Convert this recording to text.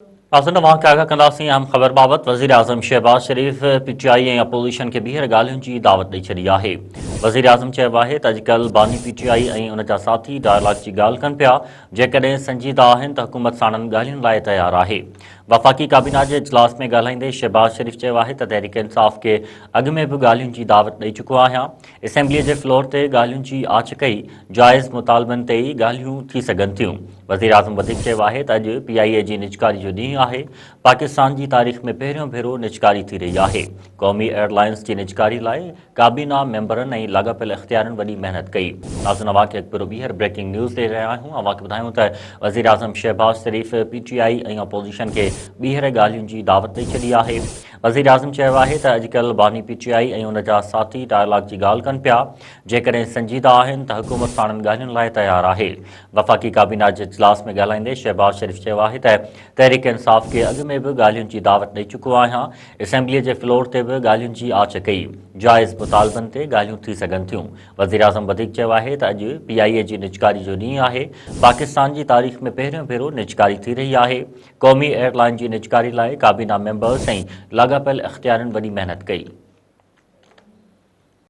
आसन वाक़ आगाह कंदासीं अहम ख़बर बाबति। वज़ीर आज़म शहबाज़ शरीफ़ PTI ऐं अपोज़िशन खे ॿीहर ॻाल्हियुनि जी दावत ॾेई छॾी आहे। वज़ीर आज़म चयो आहे त अॼुकल्ह बानी PTI ऐं उन जा साथी डायलॉग जी ॻाल्हि कनि पिया। जेकॾहिं संजीदा आहिनि त हुकूमत साणनि ॻाल्हियुनि लाइ तयारु आहे। वफ़ाक़ी काबीना जे इजलास में ॻाल्हाईंदे शहबाज़ शरीफ़ चयो आहे त तहरीक इंसाफ़ खे अॻु में बि ॻाल्हियुनि जी दावत ॾेई चुको आहियां। असेंबलीअ जे फ्लोर ते ॻाल्हियुनि जी आच कई। जाइज़ मुतालबनि ते ई ॻाल्हियूं थी सघनि थियूं। वज़ीर आज़म वधीक चयो आहे त अॼु PIA जी निजकारी जो ॾींहुं आहे। पाकिस्तान जी तारीख़ में पहिरियों भेरो निजकारी थी रही आहे। क़ौमी एयरलाइंस जी निजकारी लाइ काबीना मेंबरनि ऐं लाॻापियल इख़्तियारनि वॾी महिनत कई। नाज़रीन, अवां खे हिकु ॿीहर ब्रेकिंग न्यूज़ ॾेई रहिया आहियूं। अवां खे ॿुधायूं त वज़ीर आज़म शहबाज़ शरीफ़ PTI ऐं अपोज़िशन खे ॿीहर ॻाल्हियुनि जी दावत ॾेई छॾी आहे। वज़ीर आज़म चयो आहे त अॼुकल्ह बानी PTI ऐं उन जा साथी डायलॉग जी ॻाल्हि कनि पिया। जेकॾहिं संजीदा आहिनि त हुकूमत साणनि ॻाल्हियुनि लाइ तयारु आहे। वफ़ाक़ी काबीना जे इजलास में ॻाल्हाईंदे शहबाज़ शरीफ़ चयो आहे त तहरीक इंसाफ़ खे अॻु में बि ॻाल्हियुनि जी दावत ॾेई चुको आहियां। असेंबलीअ जे फ्लोर ते बि ॻाल्हियुनि जी आच कई। जाइज़ मुतालबनि ते ॻाल्हियूं थी सघनि थियूं। वज़ीर आज़म वधीक चयो आहे त अॼु PIA जी निजकारी जो ॾींहुं आहे। पाकिस्तान जी तारीख़ में पहिरियों भेरो निजकारी थी रही आहे। क़ौमी एयरलाइन जी निजकारी लाइ काबीना मेंबर्स ऐं लाॻापियल इख़्तियारनि वॾी महिनत कई।